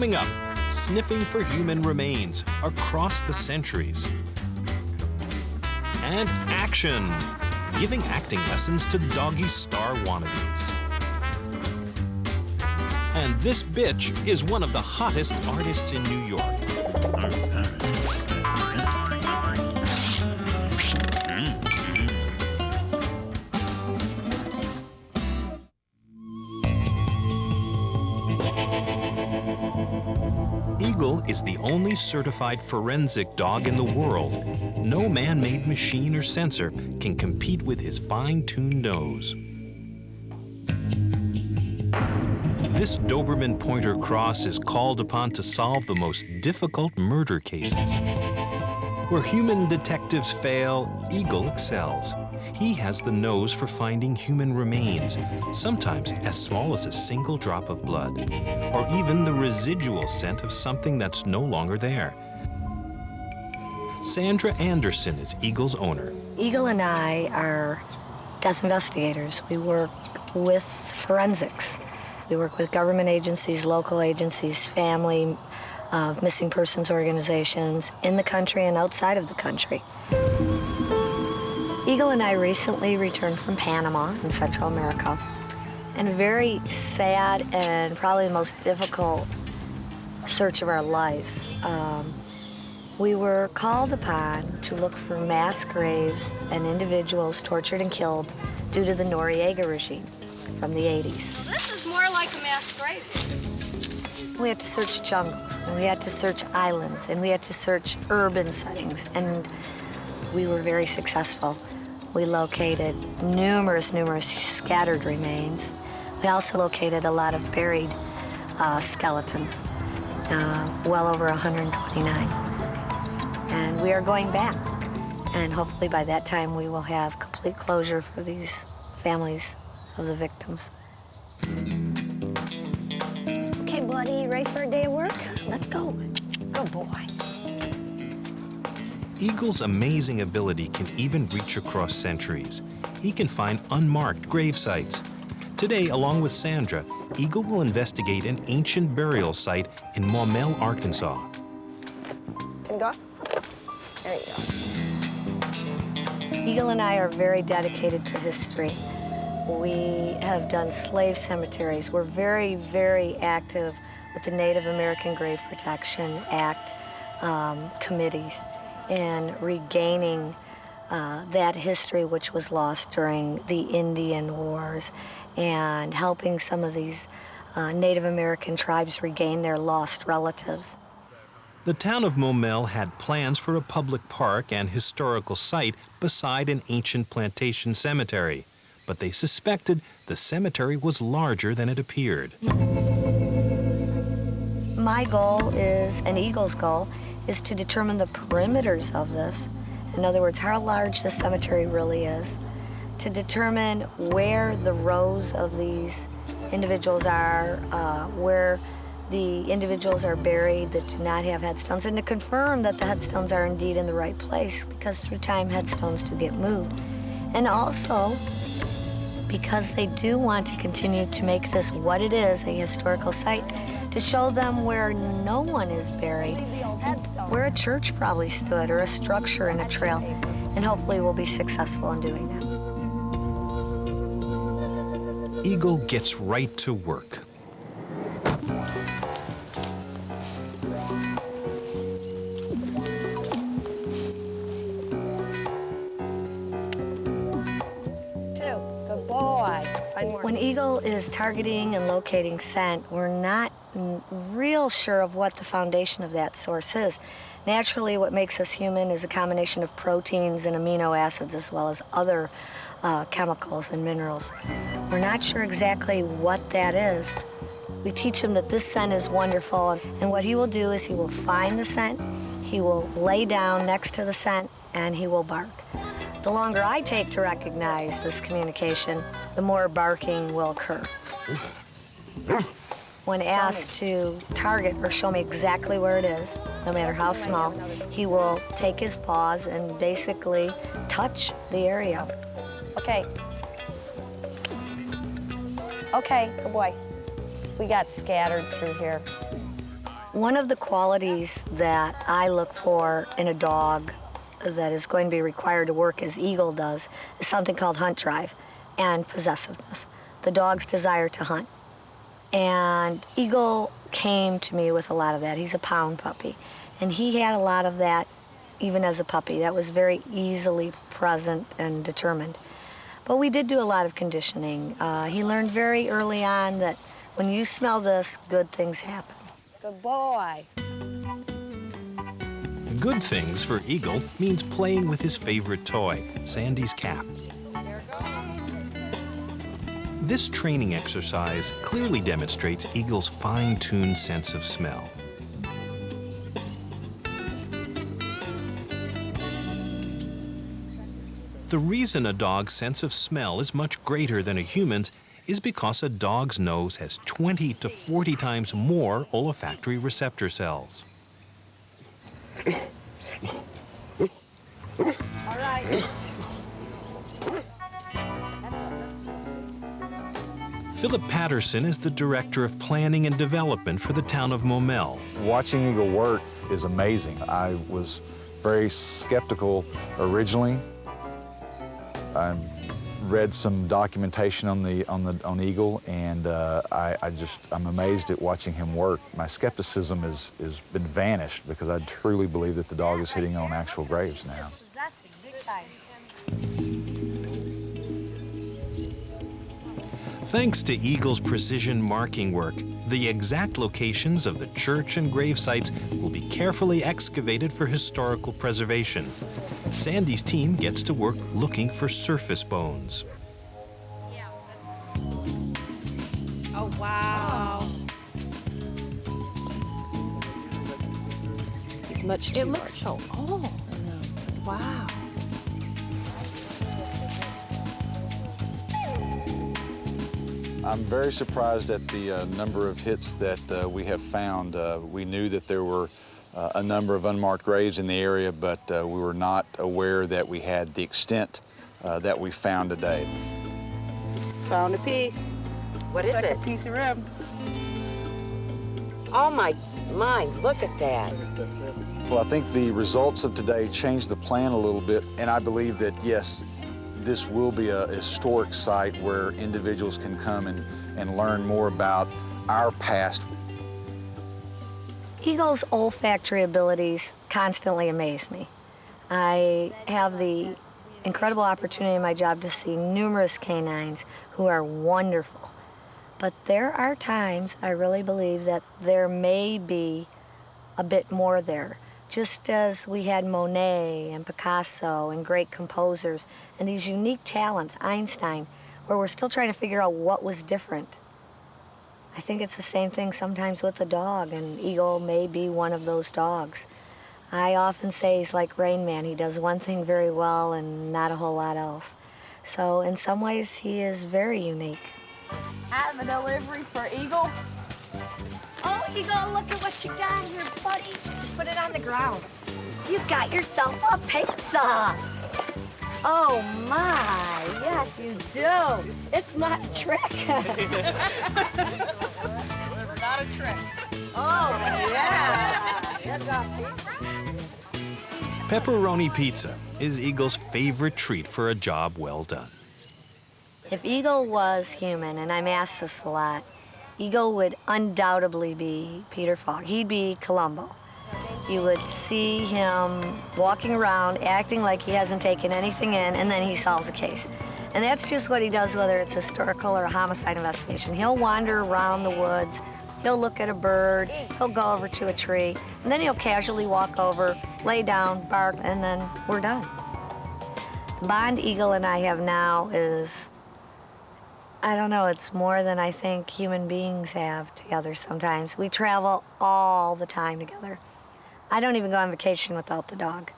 Coming up, sniffing for human remains across the centuries. And action, giving acting lessons to doggy star wannabes. And this bitch is one of the hottest artists in New York. Eagle is the only certified forensic dog in the world. No man-made machine or sensor can compete with his fine-tuned nose. This Doberman Pointer Cross is called upon to solve the most difficult murder cases. Where human detectives fail, Eagle excels. He has the nose for finding human remains, sometimes as small as a single drop of blood, or even the residual scent of something that's no longer there. Sandra Anderson is Eagle's owner. Eagle and I are death investigators. We work with forensics. We work with government agencies, local agencies, family, missing persons organizations in the country and outside of the country. Eagle and I recently returned from Panama in Central America, and a very sad and probably the most difficult search of our lives. We were called upon to look for mass graves and individuals tortured and killed due to the Noriega regime from the 80s. This is more like a mass grave. We had to search jungles, and we had to search islands, and we had to search urban settings, and we were very successful. We located numerous scattered remains. We also located a lot of buried skeletons, well over 129. And we are going back, and hopefully by that time we will have complete closure for these families of the victims. Okay, buddy, ready for a day of work? Let's go. Good boy. Eagle's amazing ability can even reach across centuries. He can find unmarked grave sites. Today, along with Sandra, Eagle will investigate an ancient burial site in Maumelle, Arkansas. Can go? There you go. Eagle and I are very dedicated to history. We have done slave cemeteries. We're very active with the Native American Grave Protection Act committees in regaining that history which was lost during the Indian Wars and helping some of these Native American tribes regain their lost relatives. The town of Maumelle had plans for a public park and historical site beside an ancient plantation cemetery, but they suspected the cemetery was larger than it appeared. My goal is, and Eagle's goal, is to determine the perimeters of this. In other words, how large the cemetery really is, to determine where the rows of these individuals are, where the individuals are buried that do not have headstones, and to confirm that the headstones are indeed in the right place, because through time headstones do get moved. And also, because they do want to continue to make this what it is, a historical site, to show them where no one is buried, where a church probably stood, or a structure in a trail, and hopefully we'll be successful in doing that. Eagle gets right to work. Good boy. Find more. When Eagle is targeting and locating scent, we're not real sure of what the foundation of that source is. Naturally, what makes us human is a combination of proteins and amino acids, as well as other chemicals and minerals. We're not sure exactly what that is. We teach him that this scent is wonderful, and what he will do is he will find the scent, he will lay down next to the scent, and he will bark. The longer I take to recognize this communication, the more barking will occur. When asked to target or show me exactly where it is, no matter how small, he will take his paws and basically touch the area. Okay. Okay, good boy. We got scattered through here. One of the qualities that I look for in a dog that is going to be required to work as Eagle does is something called hunt drive and possessiveness, the dog's desire to hunt. And Eagle came to me with a lot of that. He's a pound puppy, and he had a lot of that even as a puppy. That was very easily present and determined. But we did do a lot of conditioning. He learned very early on that when you smell this, good things happen. Good boy. Good things for Eagle means playing with his favorite toy, Sandy's cap. This training exercise clearly demonstrates Eagle's fine-tuned sense of smell. The reason a dog's sense of smell is much greater than a human's is because a dog's nose has 20 to 40 times more olfactory receptor cells. All right. Philip Patterson is the Director of Planning and Development for the town of Momel. Watching Eagle work is amazing. I was very skeptical originally. I read some documentation on Eagle, and I'm amazed at watching him work. My skepticism has been vanished because I truly believe that the dog is hitting on actual graves now. Thanks to Eagle's precision marking work, the exact locations of the church and grave sites will be carefully excavated for historical preservation. Sandy's team gets to work looking for surface bones. Oh, wow. He's much too It looks so old. Wow. I'm very surprised at the number of hits that we have found. We knew that there were a number of unmarked graves in the area, but we were not aware that we had the extent that we found today. Found a piece. What is Like it? a piece of rib. Oh my, look at that. Well, I think the results of today changed the plan a little bit, and I believe that, yes, this will be a historic site where individuals can come and learn more about our past. Eagle's olfactory abilities constantly amaze me. I have the incredible opportunity in my job to see numerous canines who are wonderful. But there are times I really believe that there may be a bit more there. Just as we had Monet and Picasso and great composers and these unique talents, Einstein, where we're still trying to figure out what was different. I think it's the same thing sometimes with a dog, and Eagle may be one of those dogs. I often say he's like Rain Man. He does one thing very well and not a whole lot else. So in some ways, he is very unique. I have a delivery for Eagle. Oh, Eagle, look at what you got here, buddy. Just put it on the ground. You got yourself a pizza. Oh, my. Yes, you do. It's not a trick. Not a trick. Oh, yeah. It's a Pepperoni pizza is Eagle's favorite treat for a job well done. If Eagle was human, and I'm asked this a lot, Eagle would undoubtedly be Peter Falk. He'd be Columbo. You would see him walking around, acting like he hasn't taken anything in, and then he solves a case. And that's just what he does, whether it's historical or a homicide investigation. He'll wander around the woods, he'll look at a bird, he'll go over to a tree, and then he'll casually walk over, lay down, bark, and then we're done. The bond Eagle and I have now is, I don't know, it's more than I think human beings have together sometimes. We travel all the time together. I don't even go on vacation without the dog.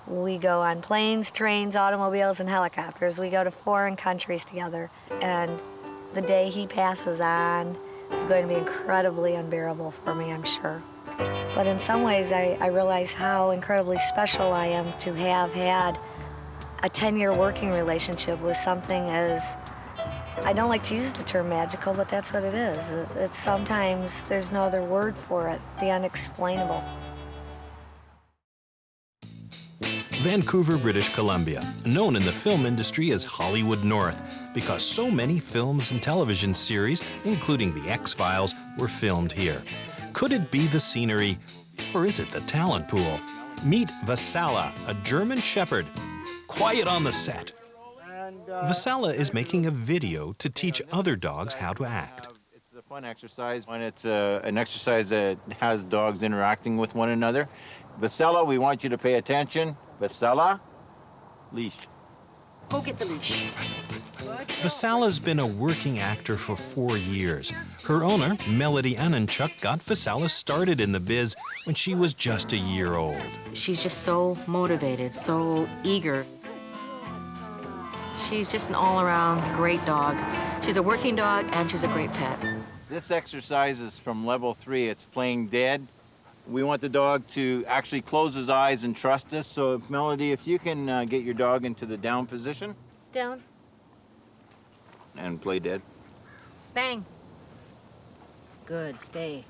We go on planes, trains, automobiles, and helicopters. We go to foreign countries together. And the day he passes on is going to be incredibly unbearable for me, I'm sure. But in some ways, I realize how incredibly special I am to have had a 10-year working relationship with something as I don't like to use the term magical, but that's what it is. It's sometimes, there's no other word for it, the unexplainable. Vancouver, British Columbia, known in the film industry as Hollywood North, because so many films and television series, including The X-Files, were filmed here. Could it be the scenery, or is it the talent pool? Meet Vassala, a German Shepherd. Quiet on the set. Vassala is making a video to teach other dogs how to act. It's a fun exercise, and it's an exercise that has dogs interacting with one another. Vassala, we want you to pay attention. Vassala, leash. Go get the leash. Vassala's been a working actor for 4 years. Her owner, Melody Annenchuk, got Vassala started in the biz when she was just a year old. She's just so motivated, so eager. She's just an all-around great dog. She's a working dog and she's a great pet. This exercise is from level 3. It's playing dead. We want the dog to actually close his eyes and trust us. So, Melody, if you can get your dog into the down position. Down. And play dead. Bang. Good, stay.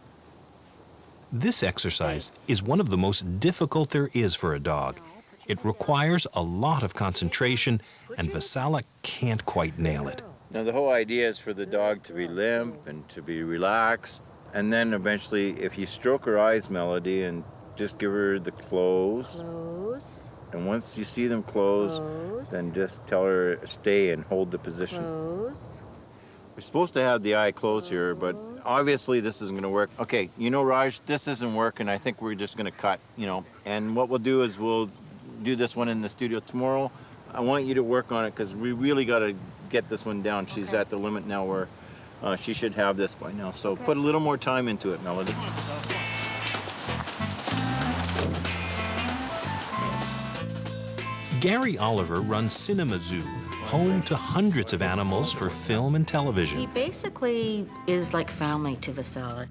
This exercise is one of the most difficult there is for a dog. It requires a lot of concentration, and Vassala can't quite nail it. Now, the whole idea is for the dog to be limp and to be relaxed. And then eventually, if you stroke her eyes, Melody, and just give her the close. Close. And once you see them close, then just tell her stay and hold the position. Close. We're supposed to have the eye closed here, but obviously this isn't going to work. Okay, you know, Raj, this isn't working. I think we're just going to cut, you know. And what we'll do is we'll do this one in the studio tomorrow. I want you to work on it because we really got to get this one down. She's at the limit now where she should have this by now. So put a little more time into it, Melody. Gary Oliver runs Cinema Zoo, home to hundreds of animals for film and He television. basically is like family to Vassala.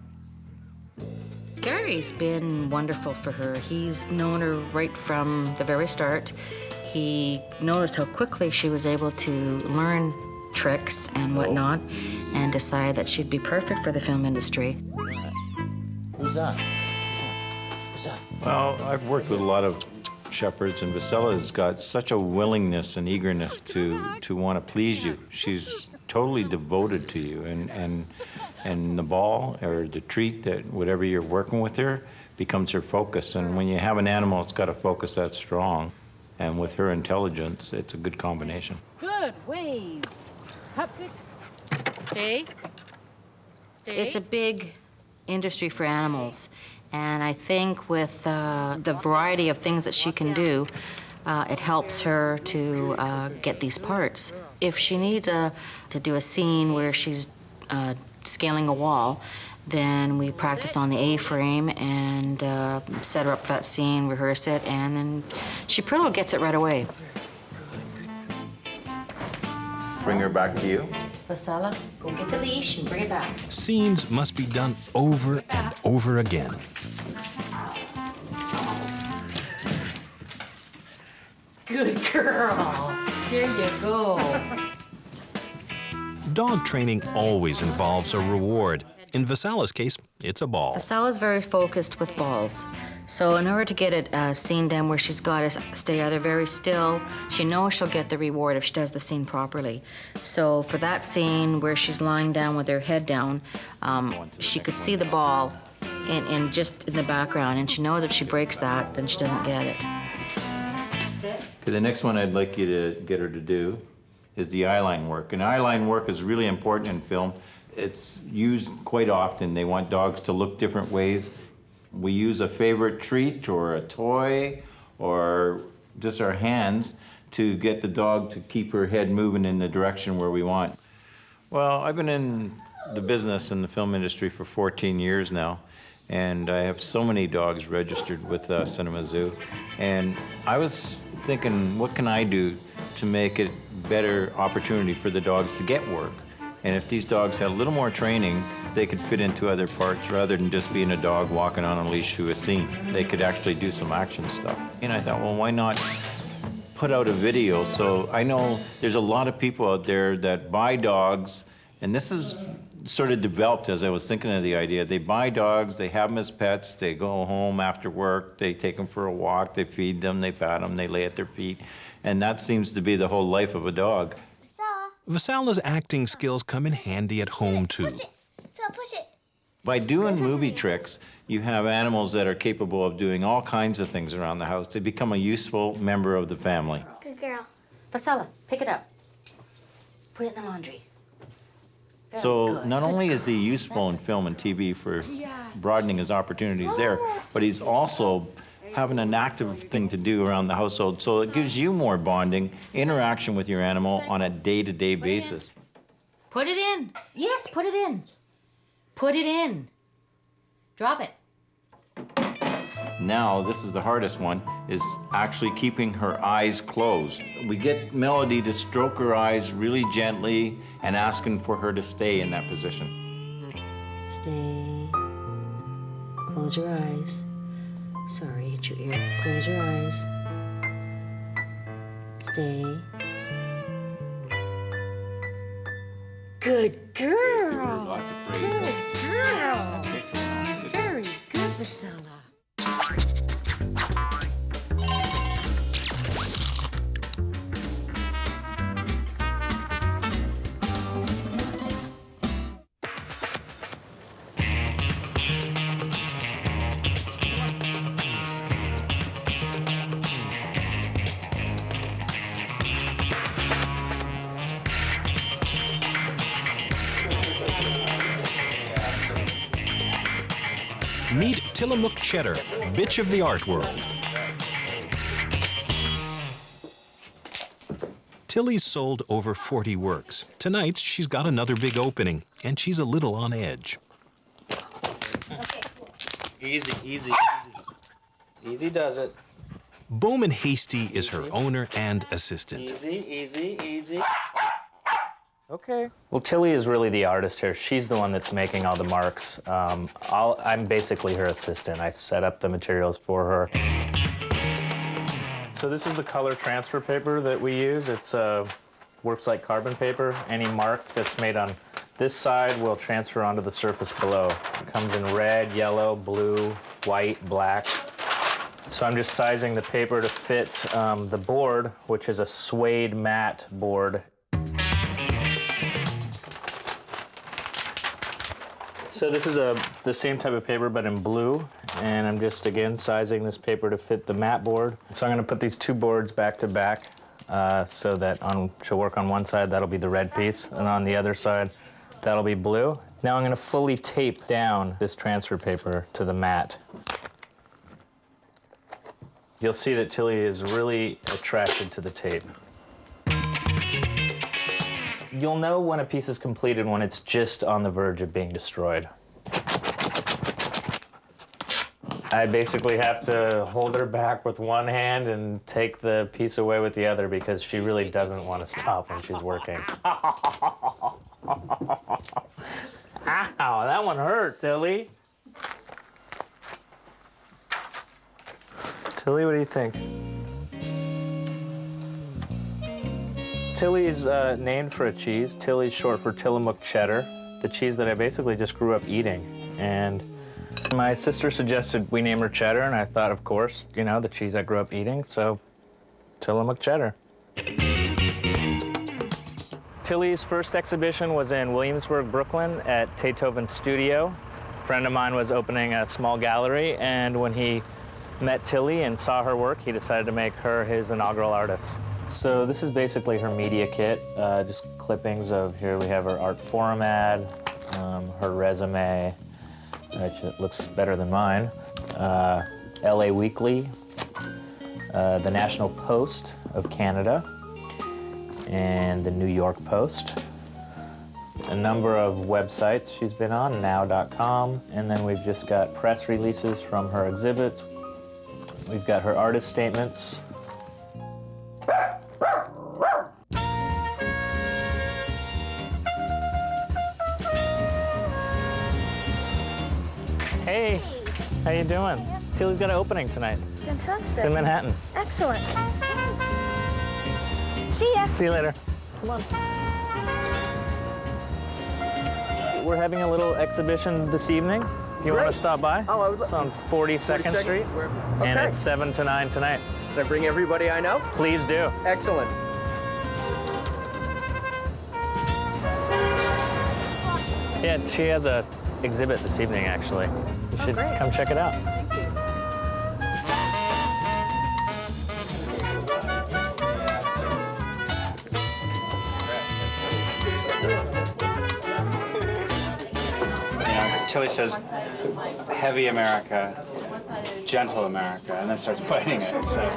Gary's been wonderful for her. He's known her right from the very start. He noticed how quickly she was able to learn tricks and whatnot and decided that she'd be perfect for the film industry. Who's that? Well, I've worked with a lot of shepherds, and Vassala's got such a willingness and eagerness to want to please you. She's totally devoted to you, and the ball or the treat, that whatever you're working with her, becomes her focus. And when you have an animal, it's got a focus that's strong. And with her intelligence, it's a good combination. Good, wave. Up, good. Stay. Stay. It's a big industry for animals. And I think with the variety of things that she can do, it helps her to get these parts. If she needs to do a scene where she's scaling a wall, then we practice on the A-frame and set her up for that scene, rehearse it, and then she pretty well gets it right away. Bring her back to you. Vassala, go get the leash and bring it back. Scenes must be done over and over again. Good girl. Here you go. Dog training always involves a reward. In Vassala's case, it's a ball. Vassala's very focused with balls. So in order to get it scene done where she's got to stay either very still, she knows she'll get the reward if she does the scene properly. So for that scene where she's lying down with her head down, she could see the ball in just in the background, and she knows if she breaks that, then she doesn't get it. Sit. Okay, the next one I'd like you to get her to do is the eyeline work. And eyeline work is really important in film. It's used quite often. They want dogs to look different ways. We use a favorite treat or a toy or just our hands to get the dog to keep her head moving in the direction where we want. Well, I've been in the business in the film industry for 14 years now, and I have so many dogs registered with Cinema Zoo. And I was thinking, what can I do to make it a better opportunity for the dogs to get work? And if these dogs had a little more training, they could fit into other parts rather than just being a dog walking on a leash to a scene. They could actually do some action stuff. And I thought, well, why not put out a video. So I know there's a lot of people out there that buy dogs, and this is sort of developed as I was thinking of the idea. They buy dogs, they have them as pets, they go home after work, they take them for a walk, they feed them, they pat them, they lay at their feet, and that seems to be the whole life of a dog. Vassala's acting skills come in handy at home, too. Push it. By doing movie tricks, you have animals that are capable of doing all kinds of things around the house. They become a useful member of the family. Good girl. Vassala, pick it up. Put it in the laundry. Very So good. not only is he useful in film and TV for broadening his opportunities there, but he's also having an active thing to do around the household. So it gives you more bonding, interaction with your animal on a day-to-day basis. Put it in. Yes, put it in. Put it in. Drop it. Now, this is the hardest one, is actually keeping her eyes closed. We get Melody to stroke her eyes really gently and asking for her to stay in that position. Stay. Close your eyes. Sorry, hit your ear. Close your eyes. Stay. Good girl. Lots of praise. Good girl. Very good, Vassala. Meet Tillamook Cheddar, bitch of the art world. Tilly's sold over 40 works. Tonight, she's got another big opening, and she's a little on edge. Easy, easy, easy. Easy does it. Bowman Hasty is her owner and assistant. Easy, easy, easy. Okay. Well, Tilly is really the artist here. She's the one that's making all the marks. I'm basically her assistant. I set up the materials for her. So this is the color transfer paper that we use. It's works like carbon paper. Any mark that's made on this side will transfer onto the surface below. It comes in red, yellow, blue, white, black. So I'm just sizing the paper to fit the board, which is a suede matte board. So this is the same type of paper, but in blue, and I'm just, again, sizing this paper to fit the matte board. So I'm gonna put these two boards back to back so that she'll work on one side, that'll be the red piece, and on the other side, that'll be blue. Now I'm gonna fully tape down this transfer paper to the mat. You'll see that Tilly is really attracted to the tape. You'll know when a piece is completed when it's just on the verge of being destroyed. I basically have to hold her back with one hand and take the piece away with the other because she really doesn't want to stop when she's working. Ow, that one hurt, Tilly. Tilly, what do you think? Tilly's named for a cheese. Tilly's short for Tillamook Cheddar, the cheese that I basically just grew up eating. And my sister suggested we name her Cheddar, and I thought, of course, you know, the cheese I grew up eating, so Tillamook Cheddar. Tilly's first exhibition was in Williamsburg, Brooklyn at Beethoven Studio. A friend of mine was opening a small gallery, and when he met Tilly and saw her work, he decided to make her his inaugural artist. So this is basically her media kit, just clippings of, here we have her Art Forum ad, her resume, which looks better than mine, LA Weekly, the National Post of Canada, and the New York Post. A number of websites she's been on, now.com, and then we've just got press releases from her exhibits. We've got her artist statements. Hey, how you doing? Tilly's got an opening tonight. Fantastic. It's in Manhattan. Excellent. See ya. See you later. Come on. We're having a little exhibition this evening. If you want to stop by, it's on 42nd Street, and it's 7 to 9 tonight. Can I bring everybody I know? Please do. Excellent. Yeah, she has a exhibit this evening, actually. You should come check it out. Tilly says, heavy America, gentle America, and then starts biting it. So,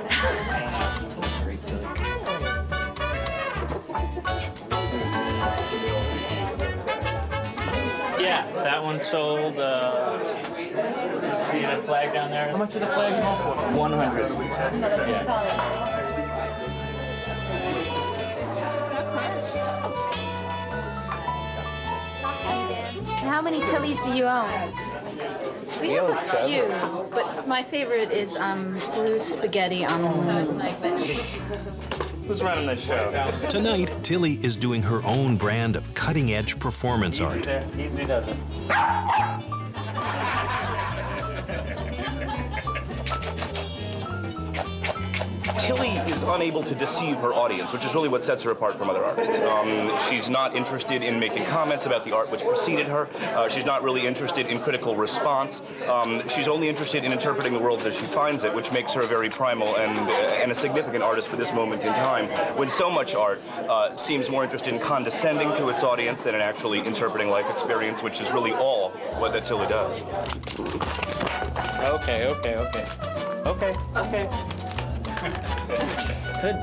Yeah, that one sold, let's see the flag down there. How much are the flags all for? 100. Yeah. How many Tillys do you own? We own 7. Few, but my favorite is blue spaghetti on the moon. Who's running this show? Tonight, Tilly is doing her own brand of cutting-edge performance art. Easy does it. Tilly is unable to deceive her audience, which is really what sets her apart from other artists. She's not interested in making comments about the art which preceded her. She's not really interested in critical response. She's only interested in interpreting the world as she finds it, which makes her a very primal and a significant artist for this moment in time, when so much art seems more interested in condescending to its audience than in actually interpreting life experience, which is really all what that Tilly does. Okay. Good.